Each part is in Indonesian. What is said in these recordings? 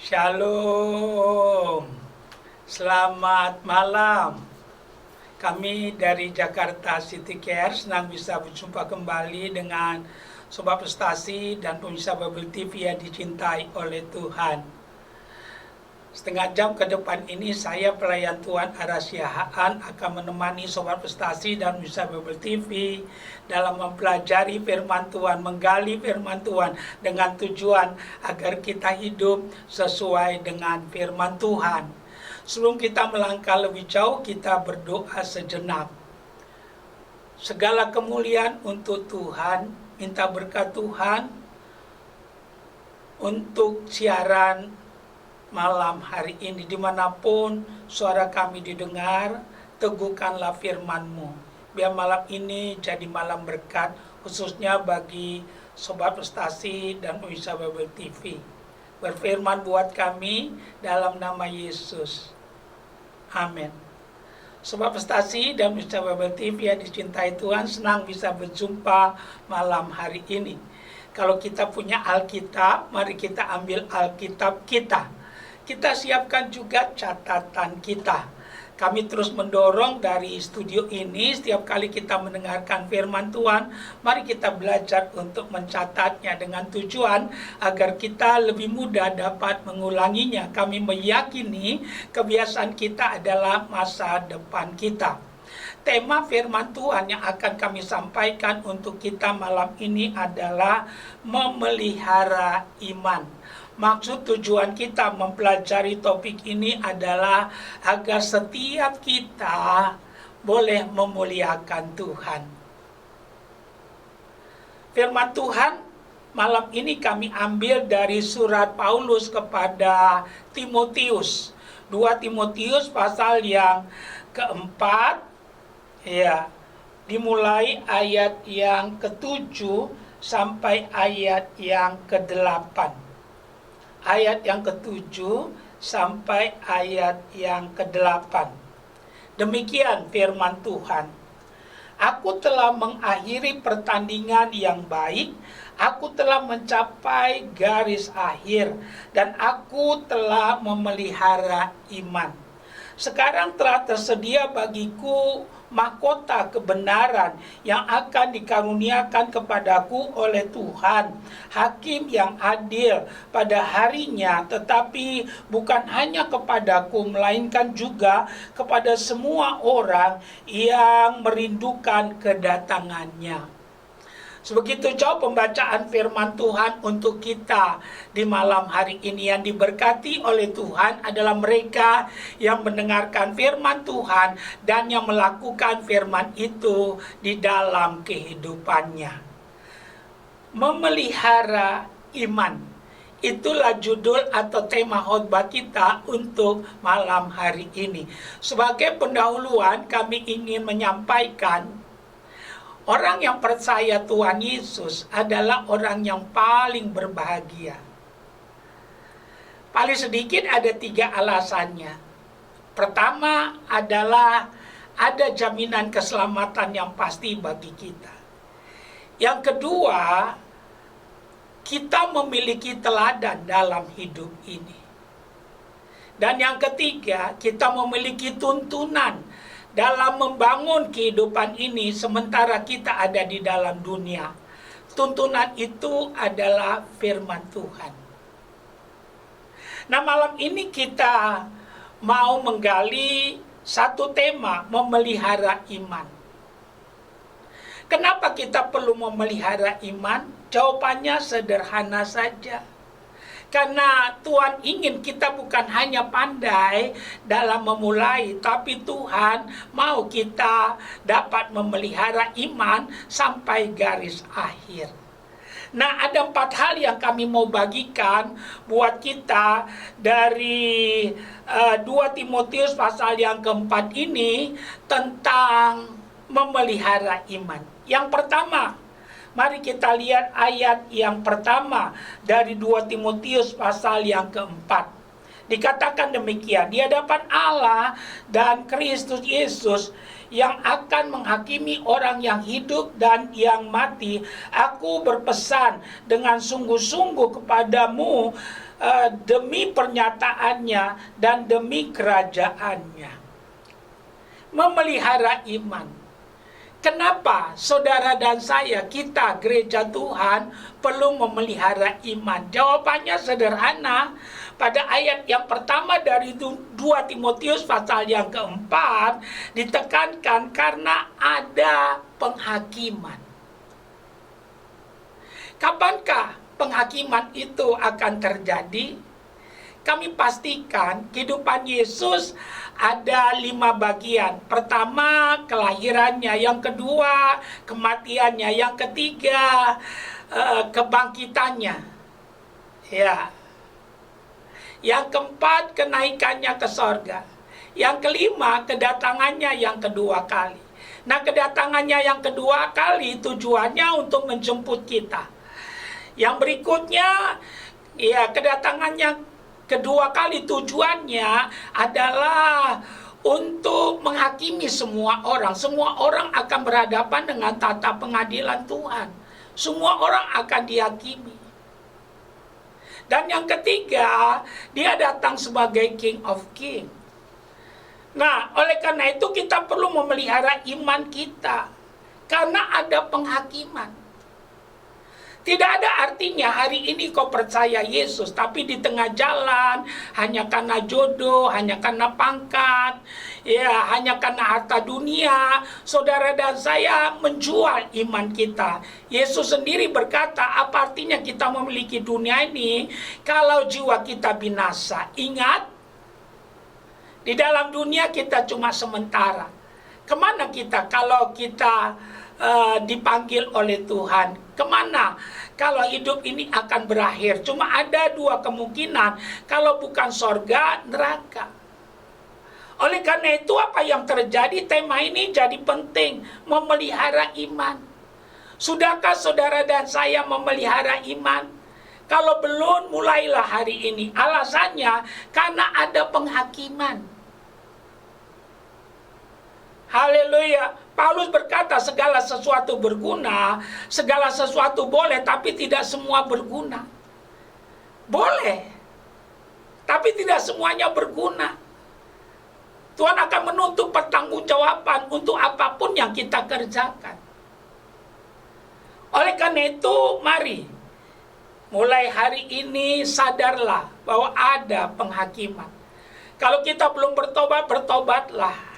Shalom, selamat malam. Kami dari Jakarta City Care senang bisa berjumpa kembali dengan Sobat Prestasi dan pemirsa Bible TV yang dicintai oleh Tuhan. Setengah jam ke depan ini saya pelayan Tuhan Arasya Haan akan menemani Sobat Prestasi dan pemirsa Bible TV dalam mempelajari firman Tuhan, menggali firman Tuhan dengan tujuan agar kita hidup sesuai dengan firman Tuhan. Sebelum kita melangkah lebih jauh, kita berdoa sejenak. Segala kemuliaan untuk Tuhan, minta berkat Tuhan untuk siaran malam hari ini. Dimanapun suara kami didengar, teguhkanlah firman-Mu. Biar malam ini jadi malam berkat, khususnya bagi Sobat Prestasi dan pemirsa Bible TV. Berfirman buat kami dalam nama Yesus. Amin. Sobat Prestasi dan pemirsa Bible TV yang dicintai Tuhan, senang bisa berjumpa malam hari ini. Kalau kita punya Alkitab, mari kita ambil Alkitab kita. Kita siapkan juga catatan kita. Kami terus mendorong dari studio ini, setiap kali kita mendengarkan firman Tuhan, mari kita belajar untuk mencatatnya dengan tujuan agar kita lebih mudah dapat mengulanginya. Kami meyakini kebiasaan kita adalah masa depan kita. Tema firman Tuhan yang akan kami sampaikan untuk kita malam ini adalah memelihara iman. Maksud tujuan kita mempelajari topik ini adalah agar setiap kita boleh memuliakan Tuhan. Firman Tuhan malam ini kami ambil dari surat Paulus kepada Timotius. 2 Timotius pasal yang keempat, ya, dimulai ayat yang ke-7 sampai ayat yang ke-8. Ayat yang ke-7 sampai ayat yang ke-8. Demikian firman Tuhan. Aku telah mengakhiri pertandingan yang baik, aku telah mencapai garis akhir, dan aku telah memelihara iman. Sekarang telah tersedia bagiku mahkota kebenaran yang akan dikaruniakan kepadaku oleh Tuhan, Hakim yang adil pada harinya, tetapi bukan hanya kepadaku, melainkan juga kepada semua orang yang merindukan kedatangannya. Sebegitu jauh pembacaan firman Tuhan untuk kita di malam hari ini. Yang diberkati oleh Tuhan adalah mereka yang mendengarkan firman Tuhan dan yang melakukan firman itu di dalam kehidupannya. Memelihara iman. Itulah judul atau tema khotbah kita untuk malam hari ini. Sebagai pendahuluan kami ingin menyampaikan orang yang percaya Tuhan Yesus adalah orang yang paling berbahagia. Paling sedikit ada 3 alasannya. Pertama adalah ada jaminan keselamatan yang pasti bagi kita. Yang kedua, kita memiliki teladan dalam hidup ini. Dan yang ketiga, kita memiliki tuntunan dalam membangun kehidupan ini sementara kita ada di dalam dunia. Tuntunan itu adalah firman Tuhan. Nah, malam ini kita mau menggali satu tema, memelihara iman. Kenapa kita perlu memelihara iman? Jawabannya sederhana saja. Karena Tuhan ingin kita bukan hanya pandai dalam memulai, tapi Tuhan mau kita dapat memelihara iman sampai garis akhir. Nah, ada 4 hal yang kami mau bagikan buat kita dari 2 Timotius pasal yang keempat ini tentang memelihara iman. Yang pertama, mari kita lihat ayat yang pertama dari 2 Timotius pasal yang keempat. Dikatakan demikian, di hadapan Allah dan Kristus Yesus yang akan menghakimi orang yang hidup dan yang mati, aku berpesan dengan sungguh-sungguh kepadamu demi pernyataannya dan demi kerajaannya. Memelihara iman. Kenapa saudara dan saya, kita gereja Tuhan, perlu memelihara iman? Jawabannya sederhana. Pada ayat yang pertama dari 2 Timotius pasal yang keempat, ditekankan karena ada penghakiman. Kapankah penghakiman itu akan terjadi? Kami pastikan kehidupan Yesus ada 5 bagian. Pertama, kelahirannya. Yang kedua, kematiannya. Yang ketiga, kebangkitannya. Ya. Yang keempat, kenaikannya ke sorga. Yang kelima, kedatangannya yang kedua kali. Nah, kedatangannya yang kedua kali tujuannya untuk menjemput kita. Yang berikutnya, ya, kedatangannya kedua kali tujuannya adalah untuk menghakimi semua orang. Semua orang akan berhadapan dengan tata pengadilan Tuhan. Semua orang akan dihakimi. Dan yang ketiga, dia datang sebagai King of King. Nah, oleh karena itu kita perlu memelihara iman kita. Karena ada penghakiman. Tidak ada artinya hari ini kau percaya Yesus, tapi di tengah jalan hanya karena jodoh, hanya karena pangkat, ya, hanya karena harta dunia, saudara dan saya menjual iman kita. Yesus sendiri berkata, apa artinya kita memiliki dunia ini kalau jiwa kita binasa? Ingat, di dalam dunia kita cuma sementara. Kemana kita kalau kita dipanggil oleh Tuhan? Kemana kalau hidup ini akan berakhir? Cuma ada 2 kemungkinan, kalau bukan sorga, neraka. Oleh karena itu apa yang terjadi, tema ini jadi penting, memelihara iman. Sudahkah saudara dan saya memelihara iman? Kalau belum, mulailah hari ini. Alasannya karena ada penghakiman. Haleluya. Paulus berkata segala sesuatu berguna, segala sesuatu boleh, tapi tidak semua berguna. Boleh, tapi tidak semuanya berguna. Tuhan akan menuntut pertanggungjawaban untuk apapun yang kita kerjakan. Oleh karena itu, mari mulai hari ini sadarlah bahwa ada penghakiman. Kalau kita belum bertobat, bertobatlah.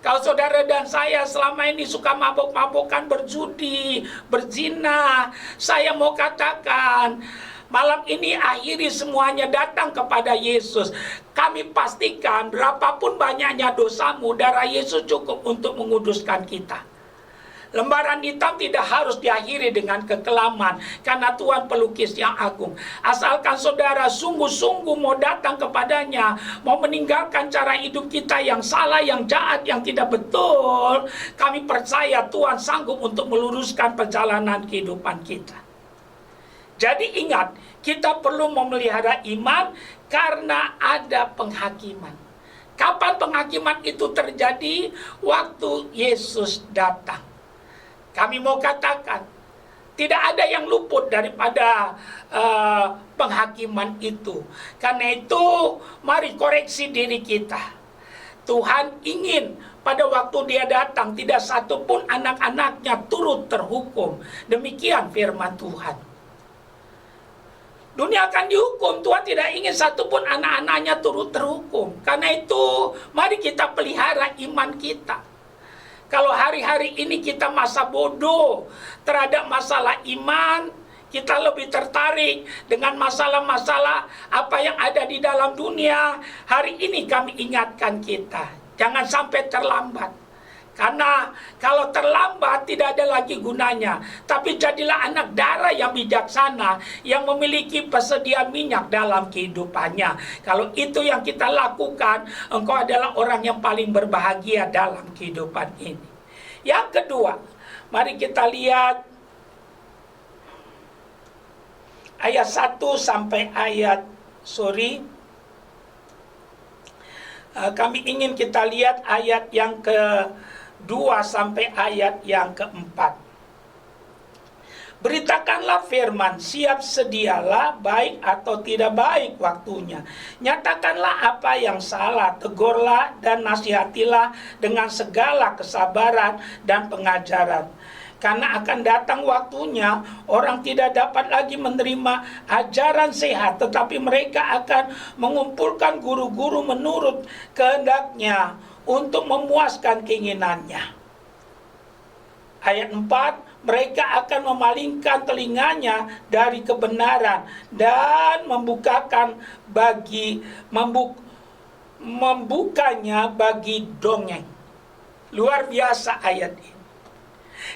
Kalau saudara dan saya selama ini suka mabuk-mabukan, berjudi, berzina, saya mau katakan, malam ini akhiri semuanya, datang kepada Yesus. Kami pastikan berapapun banyaknya dosamu, darah Yesus cukup untuk menguduskan kita. Lembaran hitam tidak harus diakhiri dengan kekelaman, karena Tuhan pelukis yang agung. Asalkan saudara sungguh-sungguh mau datang kepadanya, mau meninggalkan cara hidup kita yang salah, yang jahat, yang tidak betul, kami percaya Tuhan sanggup untuk meluruskan perjalanan kehidupan kita. Jadi ingat, kita perlu memelihara iman karena ada penghakiman. Kapan penghakiman itu terjadi? Waktu Yesus datang. Kami mau katakan, tidak ada yang luput daripada penghakiman itu. Karena itu, mari koreksi diri kita. Tuhan ingin pada waktu dia datang, tidak satupun anak-anaknya turut terhukum. Demikian firman Tuhan. Dunia akan dihukum, Tuhan tidak ingin satupun anak-anaknya turut terhukum. Karena itu, mari kita pelihara iman kita. Kalau hari-hari ini kita masa bodoh terhadap masalah iman, kita lebih tertarik dengan masalah-masalah apa yang ada di dalam dunia. Hari ini kami ingatkan kita, jangan sampai terlambat. Karena kalau terlambat tidak ada lagi gunanya. Tapi jadilah anak darah yang bijaksana, yang memiliki persediaan minyak dalam kehidupannya. Kalau itu yang kita lakukan, engkau adalah orang yang paling berbahagia dalam kehidupan ini. Yang kedua, mari kita lihat ayat 1 sampai ayat kami ingin kita lihat ayat yang ke-2 sampai ayat yang ke-4. Beritakanlah firman, siap sedialah, baik atau tidak baik waktunya. Nyatakanlah apa yang salah, tegurlah dan nasihatilah dengan segala kesabaran dan pengajaran. Karena akan datang waktunya, orang tidak dapat lagi menerima ajaran sehat, tetapi mereka akan mengumpulkan guru-guru menurut kehendaknya untuk memuaskan keinginannya. Ayat 4, mereka akan memalingkan telinganya dari kebenaran dan membukanya bagi dongeng. Luar biasa ayat ini.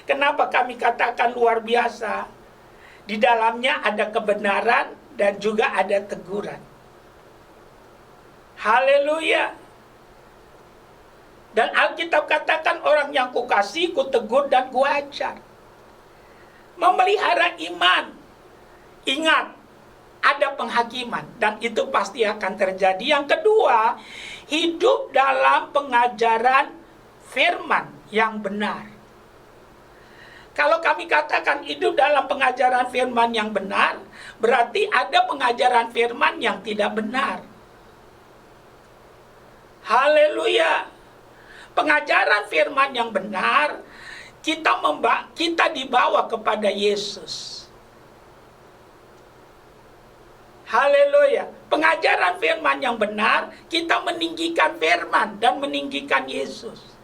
Kenapa kami katakan luar biasa? Di dalamnya ada kebenaran dan juga ada teguran. Haleluya. Dan Alkitab katakan orang yang kukasih, kutegur dan kuajar. Memelihara iman. Ingat, ada penghakiman dan itu pasti akan terjadi. Yang kedua, hidup dalam pengajaran firman yang benar. Kalau kami katakan hidup dalam pengajaran firman yang benar, berarti ada pengajaran firman yang tidak benar. Haleluya. Pengajaran firman yang benar, kita dibawa kepada Yesus. Haleluya. Pengajaran firman yang benar, kita meninggikan firman dan meninggikan Yesus.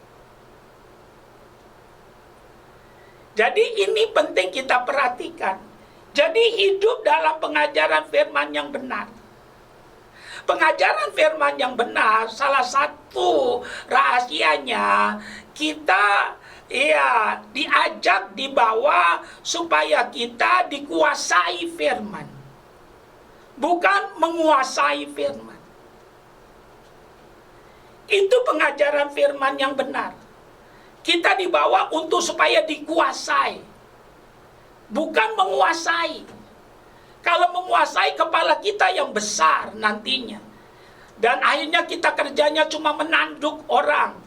Jadi ini penting kita perhatikan. Jadi hidup dalam pengajaran firman yang benar. Pengajaran firman yang benar, salah satu rahasianya kita diajak, dibawa supaya kita dikuasai firman, bukan menguasai firman. Itu pengajaran firman yang benar. Kita dibawa untuk supaya dikuasai, bukan menguasai. Kalau menguasai, kepala kita yang besar nantinya. Dan akhirnya kita kerjanya cuma menanduk orang.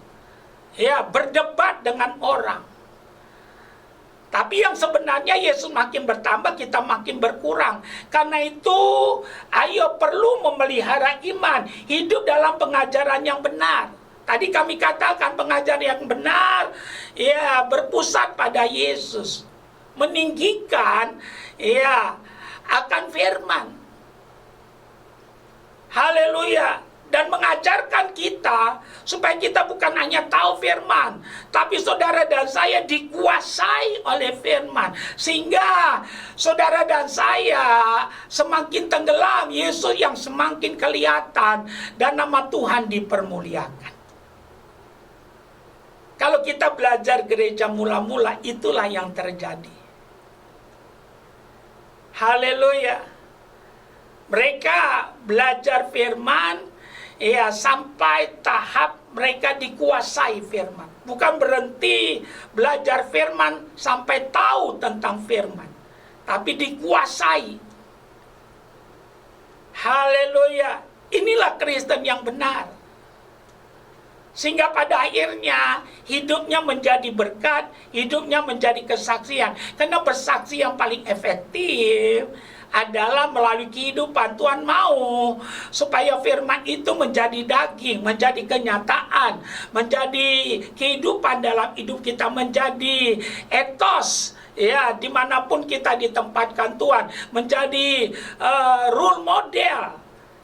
Ya, berdebat dengan orang. Tapi yang sebenarnya Yesus makin bertambah, kita makin berkurang. Karena itu, ayo perlu memelihara iman. Hidup dalam pengajaran yang benar. Tadi kami katakan pengajaran yang benar, ya, berpusat pada Yesus. Meninggikan, ya, akan firman. Haleluya. Dan mengajarkan kita supaya kita bukan hanya tahu firman, tapi saudara dan saya dikuasai oleh firman, sehingga saudara dan saya semakin tenggelam, Yesus yang semakin kelihatan, dan nama Tuhan dipermuliakan. Kalau kita belajar gereja mula-mula, itulah yang terjadi. Haleluya. Mereka belajar firman, ya, sampai tahap mereka dikuasai firman. Bukan berhenti belajar firman sampai tahu tentang firman, tapi dikuasai. Haleluya. Inilah Kristen yang benar. Sehingga pada akhirnya hidupnya menjadi berkat, hidupnya menjadi kesaksian. Karena bersaksi yang paling efektif adalah melalui kehidupan. Tuhan mau supaya firman itu menjadi daging, menjadi kenyataan, menjadi kehidupan dalam hidup kita, menjadi etos, ya, dimanapun kita ditempatkan Tuhan, menjadi role model,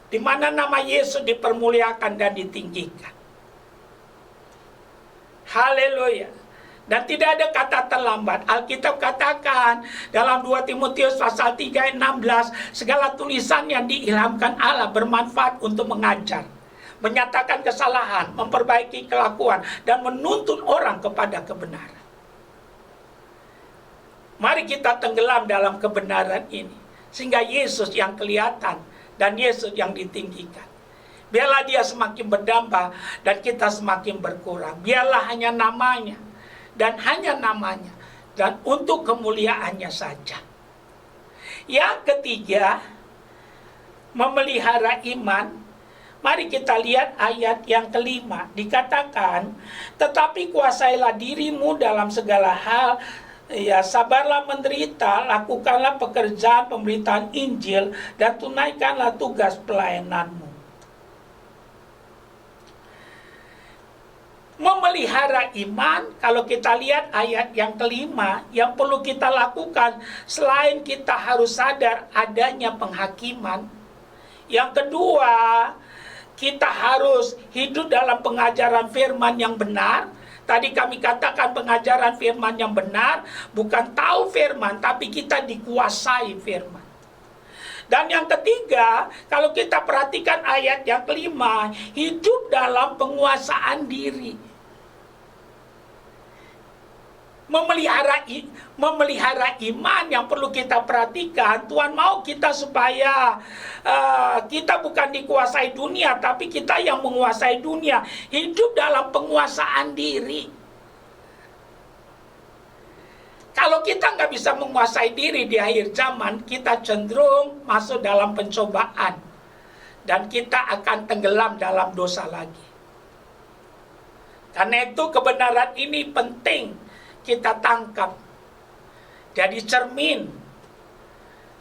di mana nama Yesus dipermuliakan dan ditinggikan. Haleluya. Dan tidak ada kata terlambat. Alkitab katakan dalam 2 Timotius pasal 3 ayat 16, segala tulisan yang diilhamkan Allah bermanfaat untuk mengajar, menyatakan kesalahan, memperbaiki kelakuan, dan menuntun orang kepada kebenaran. Mari kita tenggelam dalam kebenaran ini, sehingga Yesus yang kelihatan dan Yesus yang ditinggikan. Biarlah dia semakin berdambah dan kita semakin berkurang. Biarlah hanya namanya dan hanya namanya, dan untuk kemuliaannya saja. Yang ketiga, memelihara iman. Mari kita lihat ayat yang kelima. Dikatakan, tetapi kuasailah dirimu dalam segala hal, Ya, sabarlah menderita, lakukanlah pekerjaan pemberitaan Injil, dan tunaikanlah tugas pelayananmu. Memelihara iman, kalau kita lihat ayat yang kelima, yang perlu kita lakukan, selain kita harus sadar adanya penghakiman, yang kedua, kita harus hidup dalam pengajaran firman yang benar. Tadi kami katakan pengajaran firman yang benar bukan tahu firman, tapi kita dikuasai firman. Dan yang ketiga, kalau kita perhatikan ayat yang kelima, hidup dalam penguasaan diri. Memelihara iman yang perlu kita perhatikan. Tuhan mau kita supaya kita bukan dikuasai dunia, tapi kita yang menguasai dunia. Hidup dalam penguasaan diri. Kalau kita nggak bisa menguasai diri di akhir zaman, kita cenderung masuk dalam pencobaan. Dan kita akan tenggelam dalam dosa lagi. Karena itu kebenaran ini penting kita tangkap. Jadi cermin.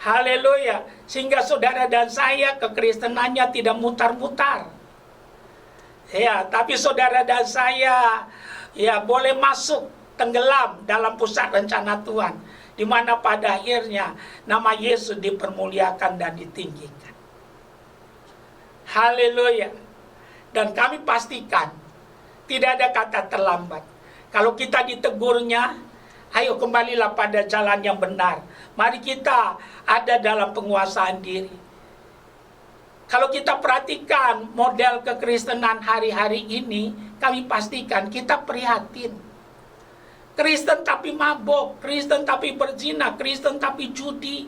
Haleluya. Sehingga saudara dan saya kekristenannya tidak mutar-mutar. Ya, tapi saudara dan saya ya boleh masuk tenggelam dalam pusat rencana Tuhan, di mana pada akhirnya nama Yesus dipermuliakan dan ditinggikan. Haleluya. Dan kami pastikan tidak ada kata terlambat. Kalau kita ditegurnya, ayo kembalilah pada jalan yang benar. Mari kita ada dalam penguasaan diri. Kalau kita perhatikan model kekristenan hari-hari ini, kami pastikan kita prihatin. Kristen tapi mabok, Kristen tapi berzina, Kristen tapi judi,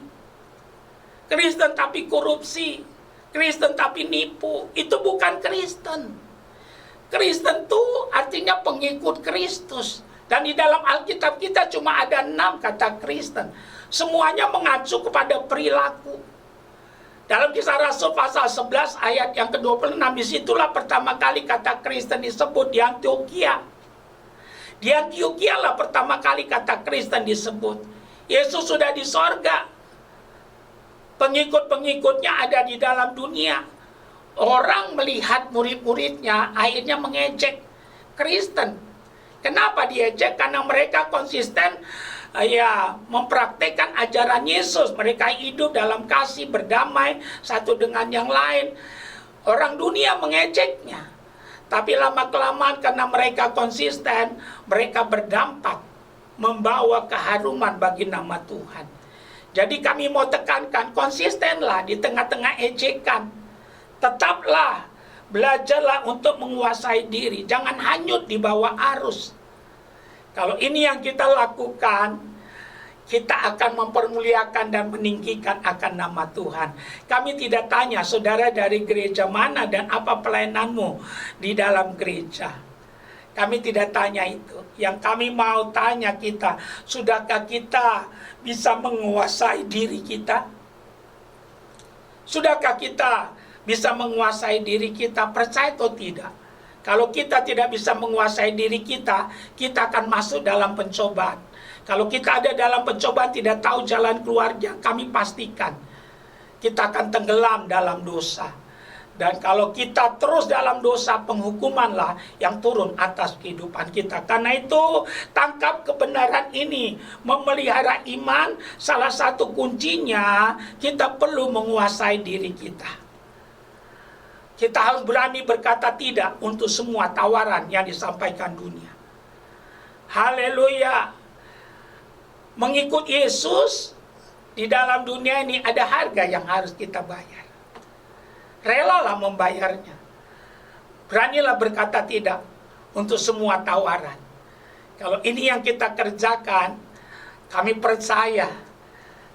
Kristen tapi korupsi, Kristen tapi nipu. Itu bukan Kristen. Kristen itu artinya pengikut Kristus. Dan di dalam Alkitab kita cuma ada 6 kata Kristen. Semuanya mengacu kepada perilaku. Dalam Kisah Rasul pasal 11 ayat yang ke-26, disitulah pertama kali kata Kristen disebut di Antioquia. Di Antioquia lah pertama kali kata Kristen disebut. Yesus sudah di sorga. Pengikut-pengikutnya ada di dalam dunia. Orang melihat murid-muridnya akhirnya mengejek Kristen. Kenapa diejek? Karena mereka konsisten mempraktekkan ajaran Yesus. Mereka hidup dalam kasih, berdamai satu dengan yang lain. Orang dunia mengejeknya. Tapi lama-kelamaan karena mereka konsisten, mereka berdampak membawa keharuman bagi nama Tuhan. Jadi kami mau tekankan, konsistenlah di tengah-tengah ejekan. Tetaplah, belajarlah untuk menguasai diri. Jangan hanyut di bawah arus. Kalau ini yang kita lakukan, kita akan mempermuliakan dan meninggikan akan nama Tuhan. Kami tidak tanya, saudara dari gereja mana dan apa pelayananmu di dalam gereja. Kami tidak tanya itu. Yang kami mau tanya kita, sudahkah kita bisa menguasai diri kita? Sudahkah kita bisa menguasai diri kita, percaya atau tidak? Kalau kita tidak bisa menguasai diri kita, kita akan masuk dalam pencobaan. Kalau kita ada dalam pencobaan tidak tahu jalan keluarnya, kami pastikan kita akan tenggelam dalam dosa. Dan kalau kita terus dalam dosa, penghukumanlah yang turun atas kehidupan kita. Karena itu tangkap kebenaran ini. Memelihara iman, salah satu kuncinya kita perlu menguasai diri kita. Kita harus berani berkata tidak untuk semua tawaran yang disampaikan dunia. Haleluya. Mengikut Yesus di dalam dunia ini ada harga yang harus kita bayar. Relalah membayarnya. Beranilah berkata tidak untuk semua tawaran. Kalau ini yang kita kerjakan, kami percaya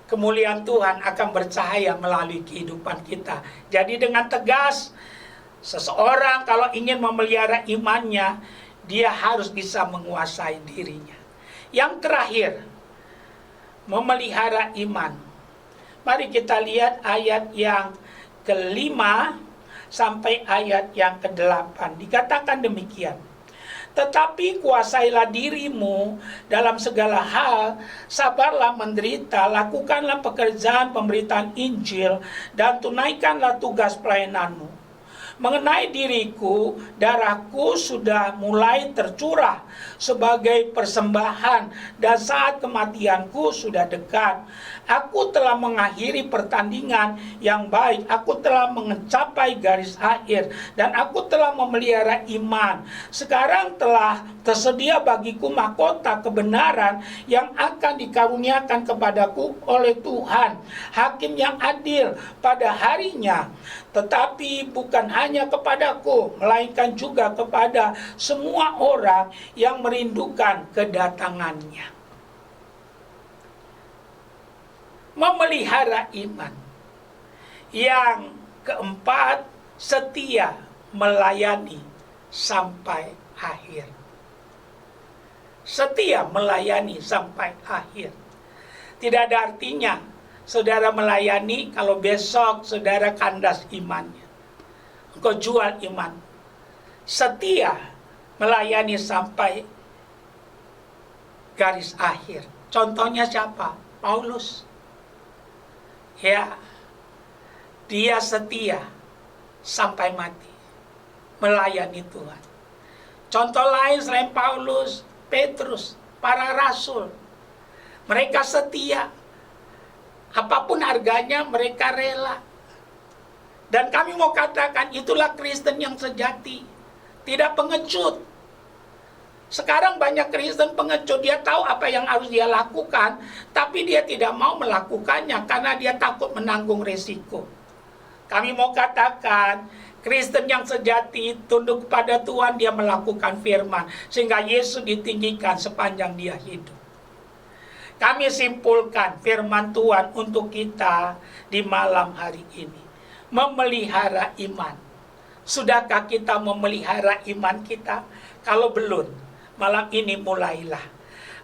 kemuliaan Tuhan akan bercahaya melalui kehidupan kita. Jadi dengan tegas, seseorang kalau ingin memelihara imannya, dia harus bisa menguasai dirinya. Yang terakhir, memelihara iman. Mari kita lihat ayat yang ke-5 sampai ayat yang ke-8. Dikatakan demikian. Tetapi kuasailah dirimu dalam segala hal, sabarlah menderita, lakukanlah pekerjaan pemberitaan Injil, dan tunaikanlah tugas pelayananmu. Mengenai diriku, darahku sudah mulai tercurah sebagai persembahan, dan saat kematianku sudah dekat. Aku telah mengakhiri pertandingan yang baik, aku telah mencapai garis akhir, dan aku telah memelihara iman. Sekarang telah tersedia bagiku mahkota kebenaran yang akan dikaruniakan kepadaku oleh Tuhan, Hakim yang adil pada harinya. Tetapi bukan hanya kepadaku, melainkan juga kepada semua orang yang merindukan kedatangannya. Memelihara iman. Yang keempat, setia melayani sampai akhir. Setia melayani sampai akhir. Tidak ada artinya saudara melayani kalau besok saudara kandas imannya. Engkau jual iman. Setia melayani sampai garis akhir. Contohnya siapa? Paulus. Ya, dia setia sampai mati melayani Tuhan. Contoh lain selain Paulus, Petrus, para rasul. Mereka setia. Apapun harganya mereka rela. Dan kami mau katakan itulah Kristen yang sejati. Tidak pengecut. Sekarang banyak Kristen pengecut. Dia tahu apa yang harus dia lakukan, tapi dia tidak mau melakukannya karena dia takut menanggung resiko. Kami mau katakan Kristen yang sejati tunduk kepada Tuhan, dia melakukan firman sehingga Yesus ditinggikan sepanjang dia hidup. Kami simpulkan firman Tuhan untuk kita di malam hari ini. Memelihara iman. Sudahkah kita memelihara iman kita? Kalau belum, malam ini mulailah.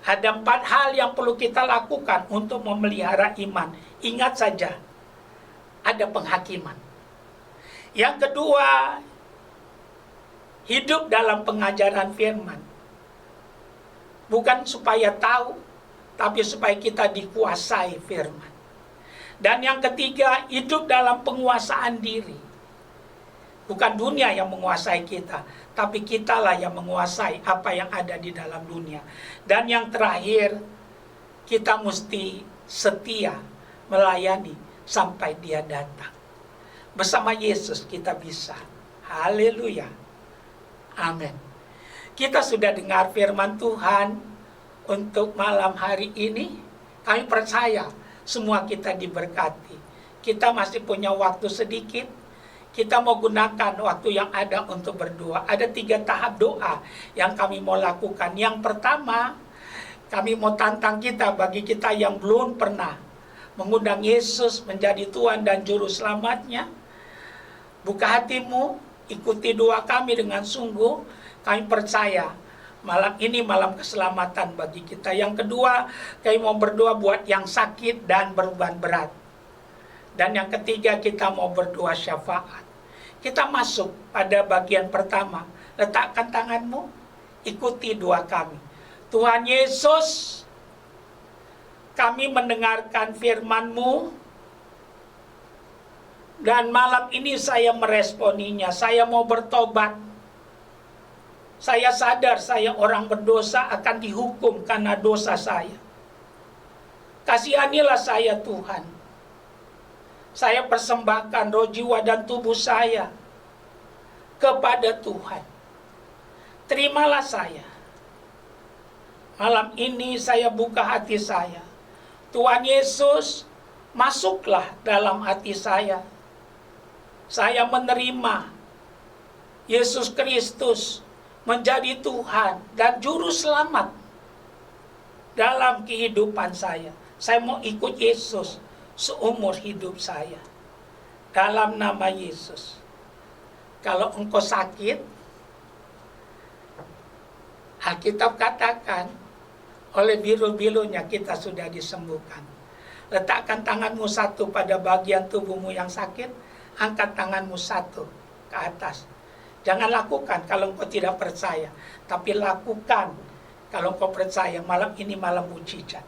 Ada 4 hal yang perlu kita lakukan untuk memelihara iman. Ingat saja, ada penghakiman. Yang kedua, hidup dalam pengajaran firman. Bukan supaya tahu, tapi supaya kita dikuasai firman. Dan yang ketiga, hidup dalam penguasaan diri. Bukan dunia yang menguasai kita, tapi kitalah yang menguasai apa yang ada di dalam dunia. Dan yang terakhir, kita mesti setia melayani sampai dia datang. Bersama Yesus kita bisa. Haleluya. Amin. Kita sudah dengar firman Tuhan untuk malam hari ini. Kami percaya semua kita diberkati. Kita masih punya waktu sedikit. Kita mau gunakan waktu yang ada untuk berdoa. Ada 3 tahap doa yang kami mau lakukan. Yang pertama, kami mau tantang kita bagi kita yang belum pernah mengundang Yesus menjadi Tuhan dan Juru Selamatnya. Buka hatimu, ikuti doa kami dengan sungguh. Kami percaya malam ini malam keselamatan bagi kita. Yang kedua, kami mau berdoa buat yang sakit dan beban berat. Dan yang ketiga, kita mau berdoa syafaat. Kita masuk pada bagian pertama. Letakkan tanganmu, ikuti doa kami. Tuhan Yesus, kami mendengarkan firman-Mu. Dan malam ini saya meresponinya. Saya mau bertobat. Saya sadar saya orang berdosa akan dihukum karena dosa saya. Kasihanilah saya Tuhan. Saya persembahkan roh, jiwa, dan tubuh saya kepada Tuhan. Terimalah saya. Malam ini saya buka hati saya. Tuhan Yesus, masuklah dalam hati saya. Saya menerima Yesus Kristus menjadi Tuhan dan Juru Selamat dalam kehidupan saya. Saya mau ikut Yesus seumur hidup saya. Dalam nama Yesus. Kalau engkau sakit, Alkitab katakan, oleh biru-birunya kita sudah disembuhkan. Letakkan tanganmu satu pada bagian tubuhmu yang sakit, angkat tanganmu satu ke atas. Jangan lakukan kalau engkau tidak percaya, tapi lakukan kalau engkau percaya. Malam ini malam mujizat.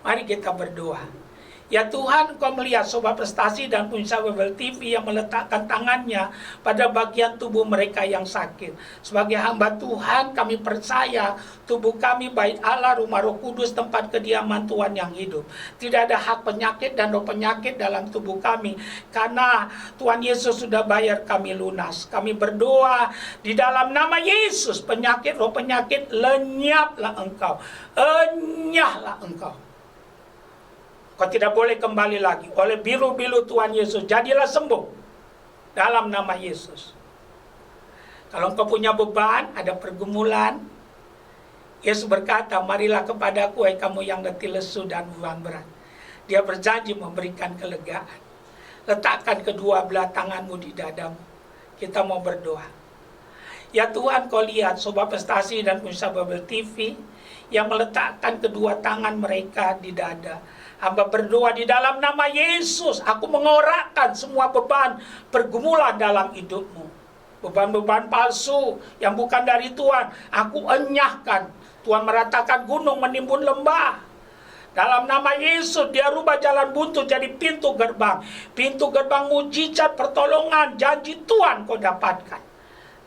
Mari kita berdoa. Ya Tuhan, Engkau melihat Sobat Prestasi dan pemirsa Webel TV yang meletakkan tangannya pada bagian tubuh mereka yang sakit. Sebagai hamba Tuhan, kami percaya tubuh kami bait Allah, rumah Roh Kudus, tempat kediaman Tuhan yang hidup. Tidak ada hak penyakit dan roh penyakit dalam tubuh kami, karena Tuhan Yesus sudah bayar kami lunas. Kami berdoa di dalam nama Yesus, penyakit, roh penyakit, lenyaplah engkau, enyahlah engkau. Kau tidak boleh kembali lagi. Oleh bilu-bilu Tuhan Yesus, jadilah sembuh dalam nama Yesus. Kalau engkau punya beban, ada pergumulan, Yesus berkata, marilah kepadaku, hai kamu yang letih lesu dan beban berat. Dia berjanji memberikan kelegaan. Letakkan kedua belah tanganmu di dadamu. Kita mau berdoa. Ya Tuhan, Kau lihat Sobat Prestasi dan pemirsa Babel TV yang meletakkan kedua tangan mereka di dada. Hamba berdoa di dalam nama Yesus, aku mengorakkan semua beban pergumulan dalam hidupmu. Beban-beban palsu yang bukan dari Tuhan, aku enyahkan. Tuhan meratakan gunung menimbun lembah. Dalam nama Yesus, dia rubah jalan buntu jadi pintu gerbang. Pintu gerbang mujizat, pertolongan, janji Tuhan kau dapatkan.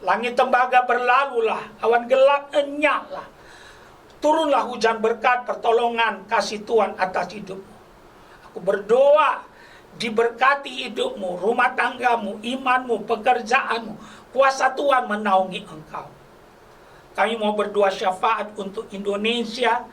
Langit tembaga berlalulah, awan gelap enyahlah. Turunlah hujan berkat, pertolongan, kasih Tuhan atas hidupmu. Aku berdoa, diberkati hidupmu, rumah tanggamu, imanmu, pekerjaanmu. Kuasa Tuhan menaungi engkau. Kami mau berdoa syafaat untuk Indonesia,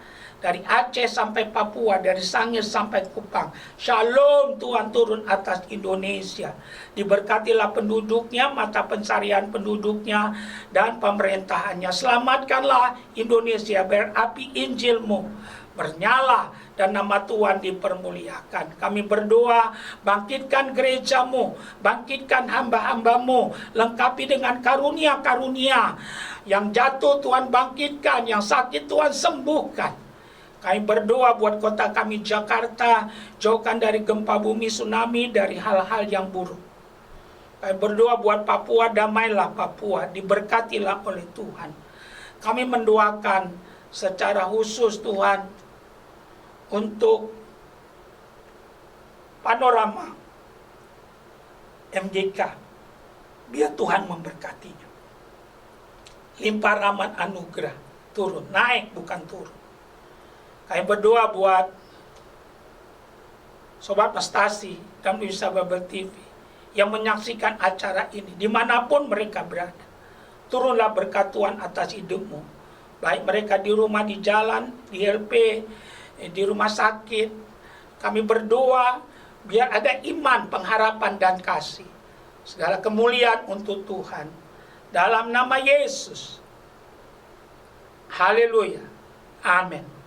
dari Aceh sampai Papua, dari Sangir sampai Kupang. Shalom Tuhan turun atas Indonesia. Diberkatilah penduduknya, mata pencarian penduduknya, dan pemerintahannya. Selamatkanlah Indonesia, biar api Injilmu bernyala dan nama Tuhan dipermuliakan. Kami berdoa, bangkitkan gerejamu, bangkitkan hamba-hambamu, lengkapi dengan karunia-karunia. Yang jatuh Tuhan bangkitkan, yang sakit Tuhan sembuhkan. Kami berdoa buat kota kami Jakarta, jauhkan dari gempa bumi, tsunami, dari hal-hal yang buruk. Kami berdoa buat Papua, damailah Papua, diberkatilah oleh Tuhan. Kami mendoakan secara khusus Tuhan untuk Panorama MGK. Biar Tuhan memberkatinya. Limpah rahmat anugerah, turun, naik bukan turun. Kami berdoa buat Sobat Prestasi dan pemirsa Babel TV yang menyaksikan acara ini, dimanapun mereka berada. Turunlah berkat Tuhan atas hidupmu. Baik mereka di rumah, di jalan, di LP, di rumah sakit. Kami berdoa biar ada iman, pengharapan, dan kasih. Segala kemuliaan untuk Tuhan. Dalam nama Yesus. Haleluya. Amin.